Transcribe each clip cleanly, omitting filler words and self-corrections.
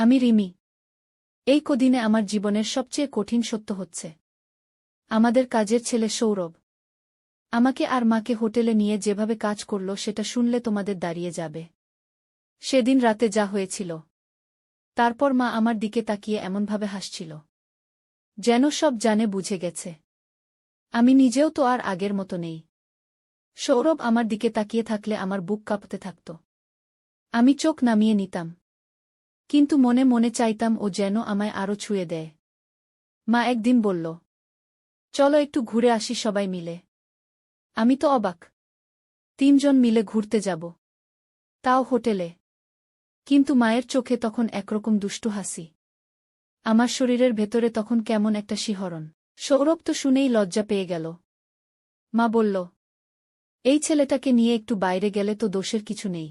আমি রিমি। এই কদিনে আমার জীবনের সবচেয়ে কঠিন সত্য হচ্ছে, আমাদের কাজের ছেলে সৌরভ আমাকে আর মাকে হোটেলে নিয়ে যেভাবে কাজ করল সেটা শুনলে তোমাদের দাঁড়িয়ে যাবে। সেদিন রাতে যা হয়েছিল, তারপর মা আমার দিকে তাকিয়ে এমনভাবে হাসছিল, যেন সব জানে বুঝে গেছে। আমি নিজেও তো আর আগের মতো নেই। সৌরভ আমার দিকে তাকিয়ে থাকলে আমার বুক কাঁপতে থাকত। আমি চোখ নামিয়ে নিতাম, কিন্তু মনে মনে চাইতাম ও যেন আমায় আরও ছুঁয়ে দেয়। মা একদিন বলল, চলো একটু ঘুরে আসি সবাই মিলে। আমি তো অবাক। ৩ জন মিলে ঘুরতে যাব, তাও হোটেলে। কিন্তু মায়ের চোখে তখন একরকম দুষ্টু হাসি। আমার শরীরের ভেতরে তখন কেমন একটা শিহরণ। সৌরভ তো শুনেই লজ্জা পেয়ে গেল। মা বলল, এই ছেলেটাকে নিয়ে একটু বাইরে গেলে তো দোষের কিছু নেই,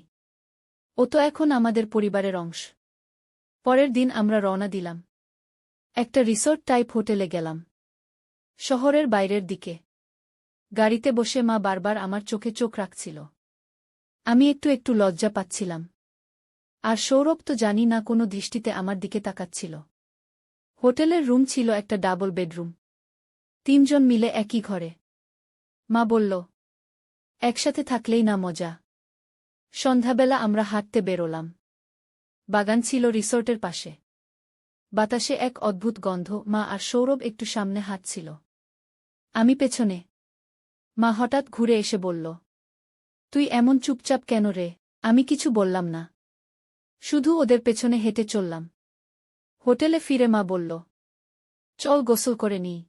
ও তো এখন আমাদের পরিবারের অংশ। পরের দিন আমরা রওনা দিলাম। একটা রিসোর্ট টাইপ হোটেলে গেলাম, শহরের বাইরের দিকে। গাড়িতে বসে মা বারবার আমার চোখে চোখ রাখছিল। আমি একটু একটু লজ্জা পাচ্ছিলাম। আর সৌরভ তো জানি না কোনো দৃষ্টিতে আমার দিকে তাকাচ্ছিল। হোটেলের রুম ছিল একটা ডাবল বেডরুম, ৩ জন মিলে একই ঘরে। মা বলল, একসাথে থাকলেই না মজা। সন্ধ্যাবেলা আমরা হাঁটতে বেরোলাম। বাগান ছিল রিসোর্টের পাশে। বাতাসে এক অদ্ভুত গন্ধ। মা আর সৌরভ একটু সামনে হাঁটছিল, আমি পেছনে। মা হঠাৎ ঘুরে এসে বলল, তুই এমন চুপচাপ কেন রে? আমি কিছু বললাম না, শুধু ওদের পেছনে হেঁটে চললাম। হোটেলে ফিরে মা বলল, চল গোসল করে নিই।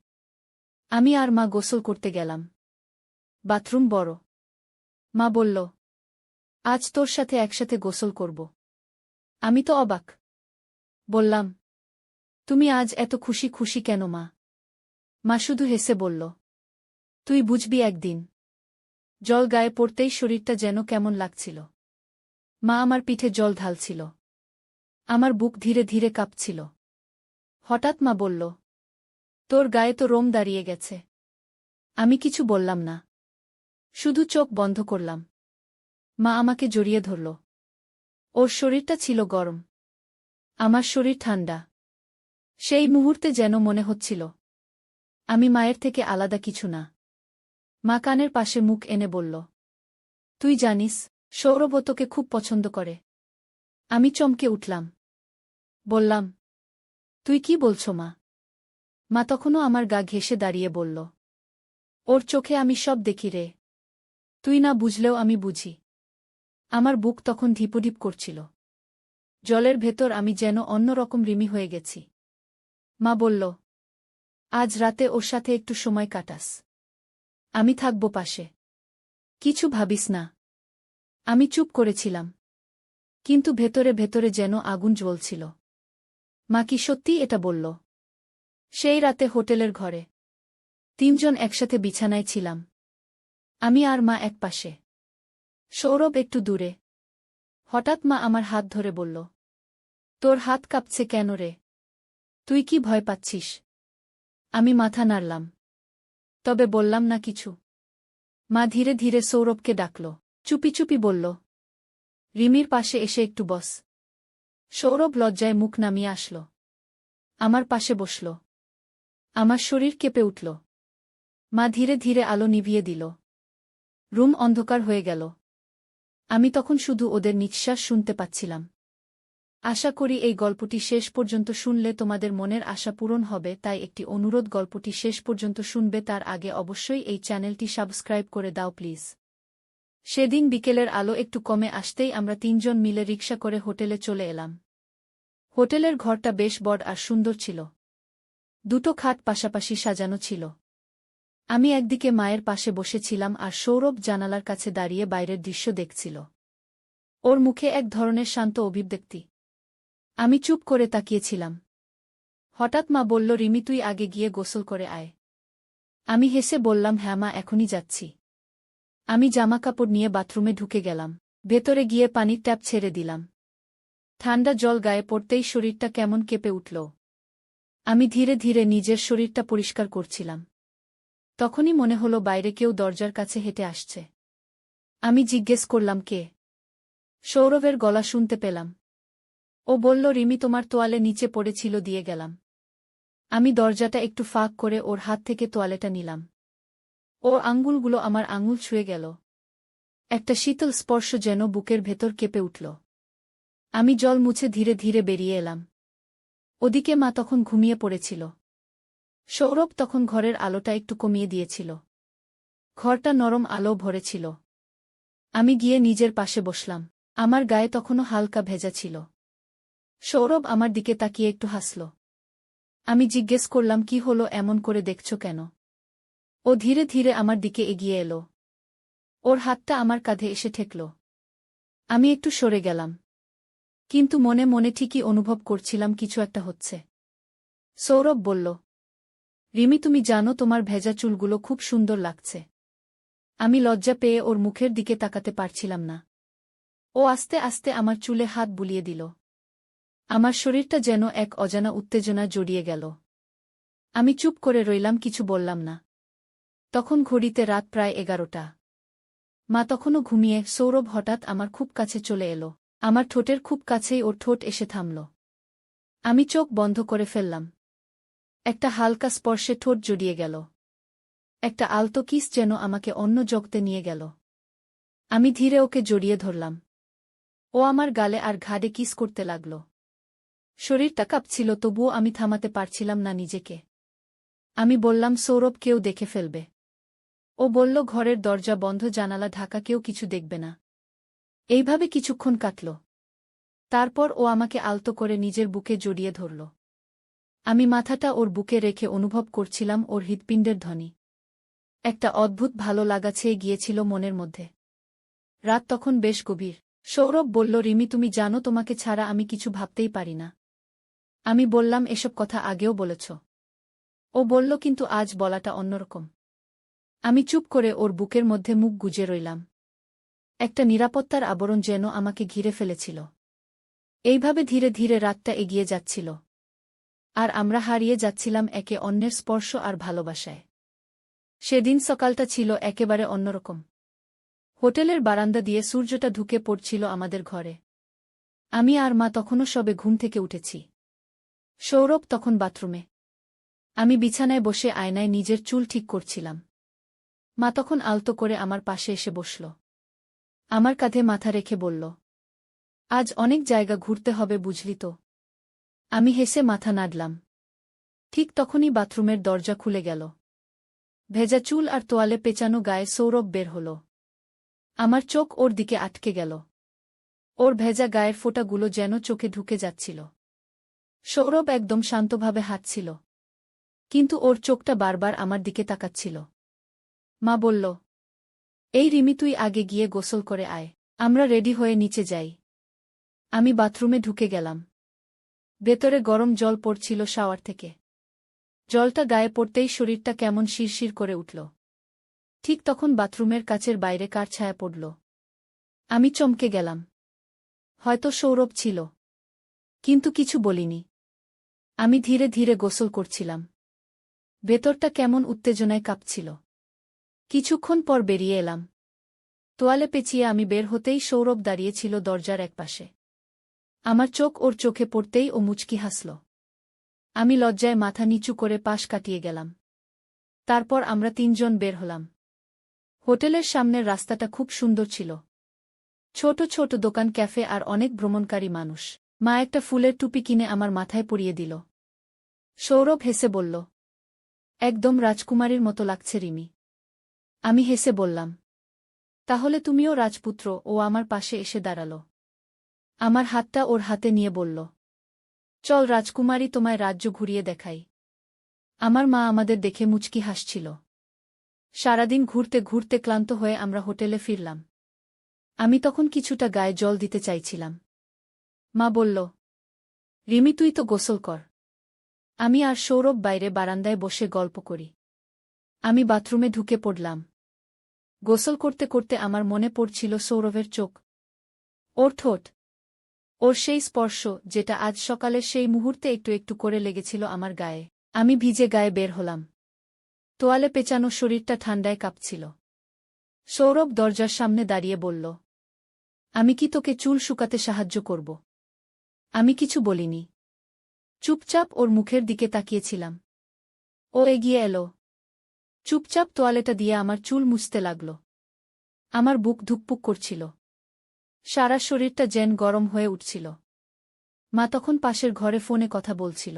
আমি আর মা গোসল করতে গেলাম। বাথরুম বড়। মা বলল, আজ তোর সাথে একসাথে গোসল করব। আমি তো অবাক। বললাম, তুমি আজ এত খুশি খুশি কেন মা? মা শুধু হেসে বলল, তুই বুঝবি একদিন। জল গায়ে পড়তেই শরীরটা যেন কেমন লাগছিল। মা আমার পিঠে জল ঢালছিল। আমার বুক ধীরে ধীরে কাঁপছিল। হঠাৎ মা বলল, তোর গায়ে তো রোম দাঁড়িয়ে গেছে। আমি কিছু বললাম না, শুধু চোখ বন্ধ করলাম। মা আমাকে জড়িয়ে ধরল। ওর শরীরটা ছিল গরম, আমার শরীর ঠান্ডা। সেই মুহূর্তে যেন মনে হচ্ছিল আমি মায়ের থেকে আলাদা কিছু না। মা কানের পাশে মুখ এনে বলল, তুই জানিস, সৌরভ তোকে খুব পছন্দ করে। আমি চমকে উঠলাম। বললাম, তুই কি বলছো মা? মা তখনও আমার গা ঘেঁষে দাঁড়িয়ে বলল, ওর চোখে আমি সব দেখি রে। তুই না বুঝলেও আমি বুঝি। আমার বুক তখন ধিপোধিপ করছিল। জলের ভেতর আমি যেন অন্যরকম রিমি হয়ে গেছি। মা বলল, আজ রাতে ওর সাথে একটু সময় কাটাস। আমি থাকব পাশে। কিছু ভাবিস না। আমি চুপ করেছিলাম, কিন্তু ভেতরে ভেতরে যেন আগুন জ্বলছিল। মা কি সত্যিই এটা বলল? সেই রাতে হোটেলের ঘরে ৩ জন একসাথে বিছানায় ছিলাম। আমি আর মা এক পাশে, সৌরভ একটু দূরে। হঠাৎ মা আমার হাত ধরে বলল, তোর হাত কাঁপছে কেন রে? তুই কি ভয় পাচ্ছিস? আমি মাথা নাড়লাম, তবে বললাম না কিছু। মা ধীরে ধীরে সৌরভকে ডাকল। চুপি চুপি বলল, রিমির পাশে এসে একটু বস। সৌরভ লজ্জায় মুখ নামিয়ে আসল। আমার পাশে বসল। আমার শরীর কেঁপে উঠল। মা ধীরে ধীরে আলো নিভিয়ে দিল। রুম অন্ধকার হয়ে গেল। আমি তখন শুধু ওদের নিঃশ্বাস শুনতে পাচ্ছিলাম। আশা করি এই গল্পটি শেষ পর্যন্ত শুনলে তোমাদের মনের আশা পূরণ হবে, তাই একটি অনুরোধ, গল্পটি শেষ পর্যন্ত শুনবে তার আগে অবশ্যই এই চ্যানেলটি সাবস্ক্রাইব করে দাও প্লিজ। সেদিন বিকেলের আলো একটু কমে আসতেই আমরা ৩ জন মিলে রিকশা করে হোটেলে চলে এলাম। হোটেলের ঘরটা বেশ বড় আর সুন্দর ছিল। 2টো খাট পাশাপাশি সাজানো ছিল। আমি একদিকে মায়ের পাশে বসেছিলাম আর সৌরভ জানালার কাছে দাঁড়িয়ে বাইরের দৃশ্য দেখছিল। ওর মুখে এক ধরনের শান্ত অভিব্যক্তি। আমি চুপ করে তাকিয়েছিলাম। হঠাৎ মা বলল, রিমি তুই আগে গিয়ে গোসল করে আয়। আমি হেসে বললাম, হ্যাঁ মা, এখনই যাচ্ছি। আমি জামাকাপড় নিয়ে বাথরুমে ঢুকে গেলাম। ভেতরে গিয়ে পানির ট্যাপ ছেড়ে দিলাম। ঠান্ডা জল গায়ে পড়তেই শরীরটা কেমন কেঁপে উঠল। আমি ধীরে ধীরে নিজের শরীরটা পরিষ্কার করছিলাম। তখনই মনে হলো বাইরে কেউ দরজার কাছে হেঁটে আসছে। আমি জিজ্ঞেস করলাম, কে? সৌরভের গলা শুনতে পেলাম। ও বলল, রিমি তোমার তোয়ালে নিচে পড়েছিল, দিয়ে গেলাম। আমি দরজাটা একটু ফাঁক করে ওর হাত থেকে তোয়ালেটা নিলাম। ওর আঙুলগুলো আমার আঙুল ছুঁয়ে গেল। একটা শীতল স্পর্শ যেন বুকের ভেতর কেঁপে উঠল। আমি জল মুছে ধীরে ধীরে বেরিয়ে এলাম। ওদিকে মা তখন ঘুমিয়ে পড়েছিল। সৌরভ তখন ঘরের আলোটা একটু কমিয়ে দিয়েছিল। ঘরটা নরম আলো ভরেছিল। আমি গিয়ে নিজের পাশে বসলাম। আমার গায়ে তখনও হালকা ভেজা ছিল। সৌরভ আমার দিকে তাকিয়ে একটু হাসল। আমি জিজ্ঞেস করলাম, কি হলো, এমন করে দেখছ কেন? ও ধীরে ধীরে আমার দিকে এগিয়ে এলো। ওর হাতটা আমার কাঁধে এসে ঠেকল। আমি একটু সরে গেলাম। কিন্তু মনে মনে ঠিকই অনুভব করছিলাম কিছু একটা হচ্ছে। সৌরভ বলল, রিমি তুমি জানো তোমার ভেজা চুলগুলো খুব সুন্দর লাগছে। আমি লজ্জা পেয়ে ওর মুখের দিকে তাকাতে পারছিলাম না। ও আস্তে আস্তে আমার চুলে হাত বুলিয়ে দিল। আমার শরীরটা যেন এক অজানা উত্তেজনা জড়িয়ে গেল। আমি চুপ করে রইলাম, কিছু বললাম না। তখন ঘড়িতে রাত প্রায় 11টা। মা তখনও ঘুমিয়ে। সৌরভ হঠাৎ আমার খুব কাছে চলে এলো। আমার ঠোঁটের খুব কাছেই ওর ঠোঁট এসে থামল। আমি চোখ বন্ধ করে ফেললাম। একটা হালকা স্পর্শে ঠোঁট জড়িয়ে গেল। একটা আলতো কিস যেন আমাকে অন্য জগতে নিয়ে গেল। আমি ধীরে ওকে জড়িয়ে ধরলাম। ও আমার গালে আর ঘাড়ে কিস করতে লাগল। শরীরটা কাঁপছিল, তবুও আমি থামাতে পারছিলাম না নিজেকে। আমি বললাম, সৌরভ, কেউ দেখে ফেলবে। ও বলল, ঘরের দরজা বন্ধ, জানালা ঢাকা, কেউ কিছু দেখবে না। এইভাবে কিছুক্ষণ কাটল। তারপর ও আমাকে আলতো করে নিজের বুকে জড়িয়ে ধরল। আমি মাথাটা ওর বুকে রেখে অনুভব করছিলাম ওর হৃৎপিণ্ডের ধ্বনি। একটা অদ্ভুত ভালো লাগা ছেয়ে গিয়েছিল মনের মধ্যে। রাত তখন বেশ গভীর। সৌরভ বলল, রিমি তুমি জানো তোমাকে ছাড়া আমি কিছু ভাবতেই পারি না। আমি বললাম, এসব কথা আগেও বলেছ। ও বলল, কিন্তু আজ বলাটা অন্যরকম। আমি চুপ করে ওর বুকের মধ্যে মুখ গুজে রইলাম। একটা নিরাপত্তার আবরণ যেন আমাকে ঘিরে ফেলেছিল। এইভাবে ধীরে ধীরে রাতটা এগিয়ে যাচ্ছিল। আর আমরা হারিয়ে যাচ্ছিলাম একে অন্যের স্পর্শ আর ভালোবাসায়। সেদিন সকালটা ছিল একেবারে অন্যরকম। হোটেলের বারান্দা দিয়ে সূর্যটা ঢুকে পড়ছিল আমাদের ঘরে। আমি আর মা তখনও সবে ঘুম থেকে উঠেছি। সৌরভ তখন বাথরুমে। আমি বিছানায় বসে আয়নায় নিজের চুল ঠিক করছিলাম। মা তখন আলতো করে আমার পাশে এসে বসল। আমার কাঁধে মাথা রেখে বলল, আজ অনেক জায়গা ঘুরতে হবে, বুঝলি তো? আমি হেসে মাথা নাড়লাম। ঠিক তখনই বাথরুমের দরজা খুলে গেল। ভেজা চুল আর তোয়ালে পেঁচানো গায়ে সৌরভ বের হল। আমার চোখ ওর দিকে আটকে গেল। ওর ভেজা গায়ের ফোঁটাগুলো যেন চোখে ঢুকে যাচ্ছিল। সৌরভ একদম শান্তভাবে হাঁটছিল। কিন্তু ওর চোখটা বারবার আমার দিকে তাকাচ্ছিল। মা বলল, এই রিমি, তুই আগে গিয়ে গোসল করে আয়, আমরা রেডি হয়ে নিচে যাই। আমি বাথরুমে ঢুকে গেলাম। ভেতরে গরম জল পড়ছিল শাওয়ার থেকে। জলটা গায়ে পড়তেই শরীরটা কেমন শিরশির করে উঠল। ঠিক তখন বাথরুমের কাচের বাইরে কার ছায়া পড়ল। আমি চমকে গেলাম। হয়তো সৌরভ ছিল। কিন্তু কিছু বলিনি। আমি ধীরে ধীরে গোসল করছিলাম। ভেতরটা কেমন উত্তেজনায় কাঁপছিল। কিছুক্ষণ পর বেরিয়ে এলাম। তোয়ালে পেঁচিয়ে আমি বের হতেই সৌরভ দাঁড়িয়েছিল দরজার একপাশে। আমার চোখ ওর চোখে পড়তেই ও মুচকি হাসল। আমি লজ্জায় মাথা নিচু করে পাশ কাটিয়ে গেলাম। তারপর আমরা তিনজন বের হলাম। হোটেলের সামনের রাস্তাটা খুব সুন্দর ছিল। ছোট ছোট দোকান, ক্যাফে আর অনেক ভ্রমণকারী মানুষ। মা একটা ফুলের টুপি কিনে আমার মাথায় পরিয়ে দিল। সৌরভ হেসে বলল, একদম রাজকুমারীর মতো লাগছে রিমি। আমি হেসে বললাম, তাহলে তুমিও রাজপুত্র। ও আমার পাশে এসে দাঁড়াল। আমার হাতটা ওর হাতে নিয়ে বলল, চল রাজকুমারী, তোমায় রাজ্য ঘুরিয়ে দেখাই। আমার মা আমাদের দেখে মুচকি হাসছিল। সারাদিন ঘুরতে ঘুরতে ক্লান্ত হয়ে আমরা হোটেলে ফিরলাম। আমি তখন কিছুটা গায়ে জল দিতে চাইছিলাম। মা বলল, রিমি তুই তো গোসল কর। আমি আর সৌরভ বাইরে বারান্দায় বসে গল্প করি। আমি বাথরুমে ঢুকে পড়লাম। গোসল করতে করতে আমার মনে পড়ছিল সৌরভের চোখ, ওর ঠোঁট, ওর সেই স্পর্শ যেটা আজ সকালের সেই মুহূর্তে একটু একটু করে লেগেছিল আমার গায়ে। আমি ভিজে গায়ে বের হলাম। তোয়ালে পেঁচানো শরীরটা ঠান্ডায় কাঁপছিল। সৌরভ দরজার সামনে দাঁড়িয়ে বলল, আমি কি তোকে চুল শুকাতে সাহায্য করব? আমি কিছু বলিনি। চুপচাপ ওর মুখের দিকে তাকিয়েছিলাম। ও এগিয়ে এলো। চুপচাপ তোয়ালেটা দিয়ে আমার চুল মুছতে লাগল। আমার বুক ধুকপুক করছিল। সারা শরীরটা যেন গরম হয়ে উঠছিল। মা তখন পাশের ঘরে ফোনে কথা বলছিল।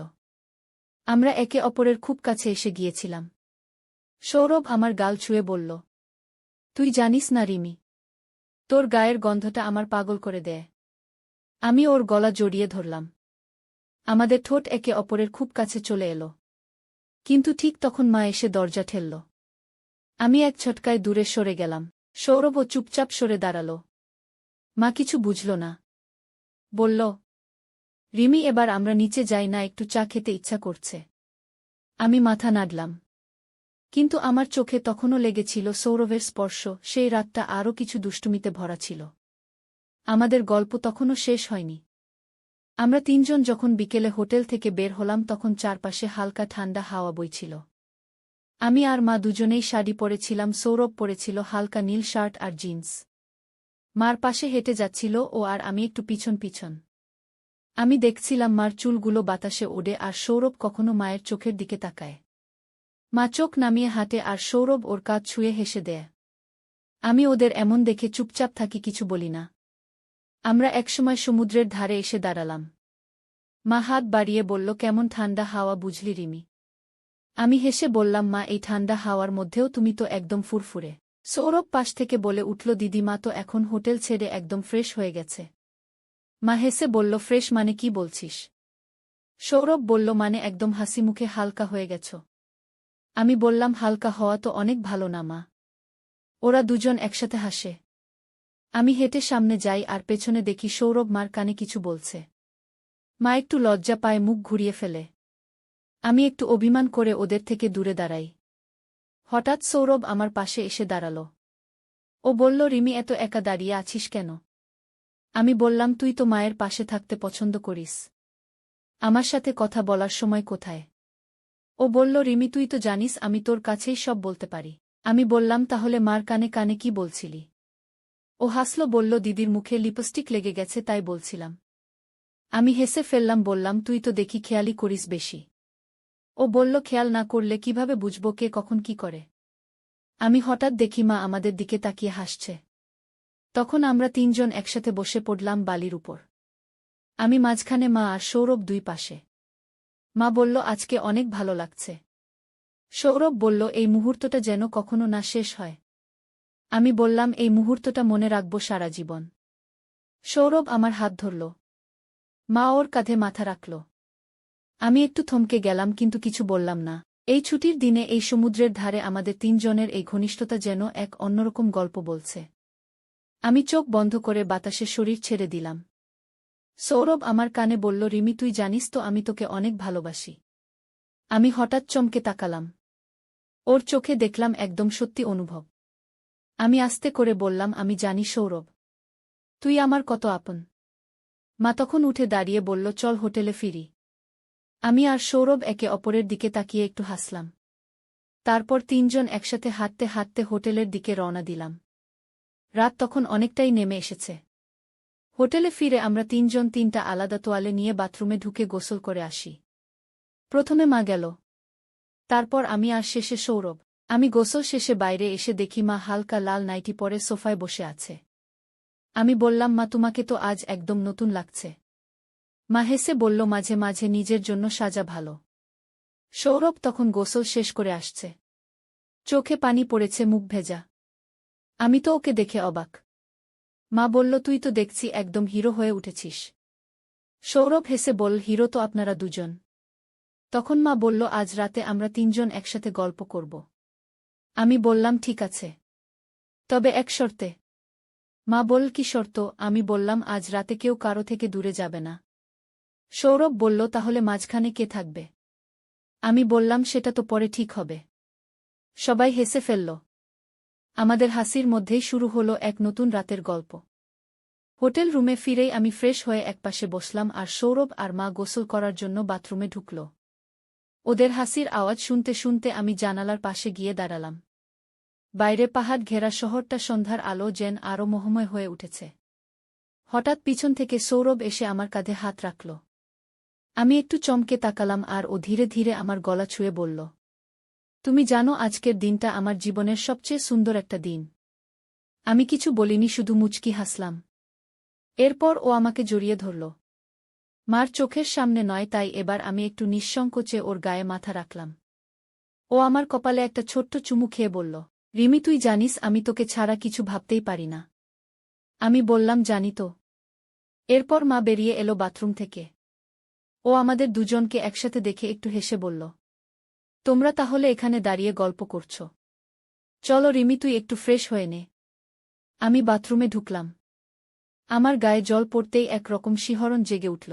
আমরা একে অপরের খুব কাছে এসে গিয়েছিলাম। সৌরভ আমার গাল ছুঁয়ে বলল, তুই জানিস না রিমি, তোর গায়ের গন্ধটা আমার পাগল করে দেয়। আমি ওর গলা জড়িয়ে ধরলাম। আমাদের ঠোঁট একে অপরের খুব কাছে চলে এলো। কিন্তু ঠিক তখন মা এসে দরজা ঠেলল। আমি এক ছটকায় দূরে সরে গেলাম। সৌরভও চুপচাপ সরে দাঁড়াল। মা কিছু বুঝল না। বলল, রিমি, এবার আমরা নিচে যাই না, একটু চা খেতে ইচ্ছা করছে। আমি মাথা নাড়লাম। কিন্তু আমার চোখে তখনও লেগেছিল সৌরভের স্পর্শ। সেই রাতটা আরও কিছু দুষ্টুমিতে ভরা ছিল। আমাদের গল্প তখনও শেষ হয়নি। আমরা তিনজন যখন বিকেলে হোটেল থেকে বের হলাম তখন চারপাশে হালকা ঠান্ডা হাওয়া বইছিল। আমি আর মা দুজনেই শাড়ি পরেছিলাম, সৌরভ পরেছিল হালকা নীল শার্ট আর জিন্স। মার পাশে হেঁটে যাচ্ছিল ও, আর আমি একটু পিছন পিছন। আমি দেখছিলাম মার চুলগুলো বাতাসে ওড়ে আর সৌরভ কখনো মায়ের চোখের দিকে তাকায়। মা চোখ নামিয়ে হাঁটে আর সৌরভ ওর কাঁধ ছুঁয়ে হেসে দেয়। আমি ওদের এমন দেখে চুপচাপ থাকি, কিছু বলি না। আমরা একসময় সমুদ্রের ধারে এসে দাঁড়ালাম। মা হাত বাড়িয়ে বলল, কেমন ঠান্ডা হাওয়া বুঝলি রিমি? আমি হেসে বললাম, মা, এই ঠান্ডা হাওয়ার মধ্যেও তুমি তো একদম ফুরফুরে। সৌরভ পাশ থেকে বলে উঠল, দিদিমা তো এখন হোটেল ছেড়ে একদম ফ্রেশ হয়ে গেছে। মা হেসে বলল, ফ্রেশ মানে কি বলছিস? সৌরভ বলল, মানে একদম হাসি মুখে হালকা হয়ে গেছ। আমি বললাম, হালকা হওয়া তো অনেক ভালো না মা। ওরা দুজন একসাথে হাসে। আমি হেঁটে সামনে যাই আর পেছনে দেখি সৌরভ মার কানে কিছু বলছে। মা একটু লজ্জা পায়, মুখ ঘুরিয়ে ফেলে। আমি একটু অভিমান করে ওদের থেকে দূরে দাঁড়াই। হঠাৎ সৌরভ আমার পাশে এসে দাঁড়াল। ও বলল, রিমি, এত একা দাঁড়িয়ে আছিস কেন? আমি বললাম, তুই তো মায়ের পাশে থাকতে পছন্দ করিস। আমার সাথে কথা বলার সময় কোথায়? ও বলল, রিমি, তুই তো জানিস আমি তোর কাছেই সব বলতে পারি। আমি বললাম, তাহলে মার কানে কানে কি বলছিলি? ও হাসল, বলল, দিদির মুখে লিপস্টিক লেগে গেছে তাই বলছিলাম। আমি হেসে ফেললাম, বললাম, তুই তো দেখি খেয়ালই করিস বেশি। ও বলল, খেয়াল না করলে কিভাবে বুঝব কে কখন কি করে? আমি হঠাৎ দেখি মা আমাদের দিকে তাকিয়ে হাসছে। তখন আমরা তিনজন একসাথে বসে পড়লাম বালির উপর। আমি মাঝখানে, মা আর সৌরভ দুই পাশে। মা বলল, আজকে অনেক ভালো লাগছে। সৌরভ বলল, এই মুহূর্তটা যেন কখনো না শেষ হয়। আমি বললাম, এই মুহূর্তটা মনে রাখব সারা জীবন। সৌরভ আমার হাত ধরল। মা ওর কাঁধে মাথা রাখল। আমি একটু থমকে গেলাম, কিন্তু কিছু বললাম না। এই ছুটির দিনে এই সমুদ্রের ধারে আমাদের তিনজনের এই ঘনিষ্ঠতা যেন এক অন্যরকম গল্প বলছে। আমি চোখ বন্ধ করে বাতাসে শরীর ছেড়ে দিলাম। সৌরভ আমার কানে বলল, রিমি, তুই জানিস তো আমি তোকে অনেক ভালোবাসি। আমি হঠাৎ চমকে তাকালাম। ওর চোখে দেখলাম একদম সত্যি অনুভব। আমি আস্তে করে বললাম, আমি জানি সৌরভ, তুই আমার কত আপন। মা তখন উঠে দাঁড়িয়ে বলল, চল হোটেলে ফিরি। আমি আর সৌরভ একে অপরের দিকে তাকিয়ে একটু হাসলাম। তারপর তিনজন একসাথে হাঁটতে হাঁটতে হোটেলের দিকে রওনা দিলাম। রাত তখন অনেকটাই নেমে এসেছে। হোটেলে ফিরে আমরা তিনজন তিনটা আলাদা তোয়ালে নিয়ে বাথরুমে ঢুকে গোসল করে আসি। প্রথমে মা গেল, তারপর আমি আর শেষে সৌরভ। আমি গোসল শেষে বাইরে এসে দেখি মা হালকা লাল নাইটি পরে সোফায় বসে আছে। আমি বললাম, মা, তোমাকে তো আজ একদম নতুন লাগছে। মা হেসে বলল, মাঝে মাঝে নিজের জন্য সাজা ভালো। সৌরভ তখন গোসল শেষ করে আসছে। চোখে পানি পড়েছে, মুখ ভেজা। আমি তো ওকে দেখে অবাক। মা বলল, তুই তো দেখছি একদম হিরো হয়ে উঠেছিস। সৌরভ হেসে বলল, হিরো তো আপনারা দুজন। তখন মা বলল, আজ রাতে আমরা তিনজন একসাথে গল্প করব। আমি বললাম, ঠিক আছে, তবে এক শর্তে। মা বলল, কি শর্ত? আমি বললাম, আজ রাতে কেউ কারো থেকে দূরে যাবে না। সৌরভ বলল, তাহলে মাঝখানে কে থাকবে? আমি বললাম, সেটা তো পরে ঠিক হবে। সবাই হেসে ফেলল। আমাদের হাসির মধ্যেই শুরু হলো এক নতুন রাতের গল্প। হোটেল রুমে ফিরেই আমি ফ্রেশ হয়ে একপাশে বসলাম আর সৌরভ আর মা গোসল করার জন্য বাথরুমে ঢুকল। ওদের হাসির আওয়াজ শুনতে শুনতে আমি জানালার পাশে গিয়ে দাঁড়ালাম। বাইরে পাহাড় ঘেরা শহরটা সন্ধ্যার আলো যেন আরও মোহময় হয়ে উঠেছে। হঠাৎ পিছন থেকে সৌরভ এসে আমার কাঁধে হাত রাখল। আমি একটু চমকে তাকালাম আর ও ধীরে ধীরে আমার গলা ছুঁয়ে বলল, তুমি জানো আজকের দিনটা আমার জীবনের সবচেয়ে সুন্দর একটা দিন। আমি কিছু বলিনি, শুধু মুচকি হাসলাম। এরপর ও আমাকে জড়িয়ে ধরল। মার চোখের সামনে নয়, তাই এবার আমি একটু নিঃসংকোচে ওর গায়ে মাথা রাখলাম। ও আমার কপালে একটা ছোট্ট চুমু খেয়ে বলল, রিমি তুই জানিস আমি তোকে ছাড়া কিছু ভাবতেই পারি না। আমি বললাম জানি তো। এরপর মা বেরিয়ে এলো বাথরুম থেকে। ও আমাদের দুজনকে একসাথে দেখে একটু হেসে বলল, তোমরা তাহলে এখানে দাঁড়িয়ে গল্প করছ? চলো রিমি তুই একটু ফ্রেশ হয়ে নে। আমি বাথরুমে ঢুকলাম। আমার গায়ে জল পড়তেই একরকম শিহরণ জেগে উঠল।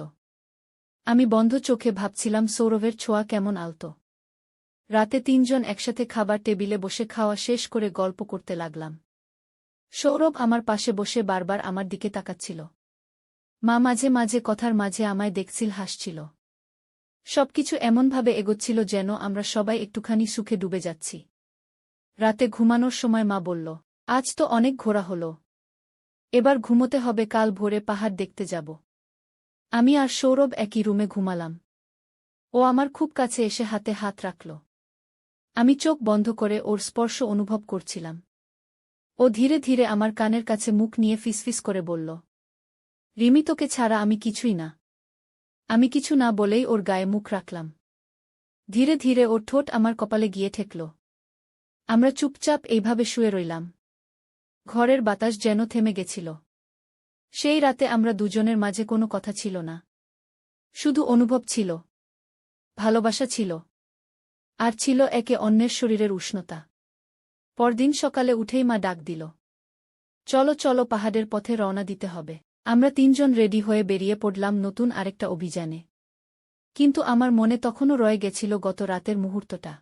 আমি বন্ধ চোখে ভাবছিলাম সৌরভের ছোঁয়া কেমন আলতো। রাতে তিনজন একসাথে খাবার টেবিলে বসে খাওয়া শেষ করে গল্প করতে লাগলাম। সৌরভ আমার পাশে বসে বারবার আমার দিকে তাকাচ্ছিল। মা মাঝে মাঝে কথার মাঝে আমায় দেখছিল, হাসছিল। সবকিছু এমনভাবে এগোচ্ছিল যেন আমরা সবাই একটুখানি সুখে ডুবে যাচ্ছি। রাতে ঘুমানোর সময় মা বলল, আজ তো অনেক ঘোরা হলো, এবার ঘুমোতে হবে, কাল ভোরে পাহাড় দেখতে যাব। আমি আর সৌরভ একই রুমে ঘুমালাম। ও আমার খুব কাছে এসে হাতে হাত রাখল। আমি চোখ বন্ধ করে ওর স্পর্শ অনুভব করছিলাম। ও ধীরে ধীরে আমার কানের কাছে মুখ নিয়ে ফিসফিস করে বলল, রিমি তোকে ছাড়া আমি কিছুই না। আমি কিছু না বলেই ওর গায়ে মুখ রাখলাম। ধীরে ধীরে ওর ঠোঁট আমার কপালে গিয়ে ঠেকল। আমরা চুপচাপ এইভাবে শুয়ে রইলাম। ঘরের বাতাস যেন থেমে গেছিল। সেই রাতে আমরা দুজনের মাঝে কোনো কথা ছিল না। শুধু অনুভব ছিল, ভালোবাসা ছিল, আর ছিল একে অন্যের শরীরের উষ্ণতা। পরদিন সকালে উঠেই মা ডাক দিল, চলো চলো পাহাড়ের পথে রওনা দিতে হবে। আমরা তিনজন রেডি হয়ে বেরিয়ে পড়লাম নতুন আরেকটা অভিযানে। কিন্তু আমার মনে তখনও রয়ে গেছিল গত রাতের মুহূর্তটা।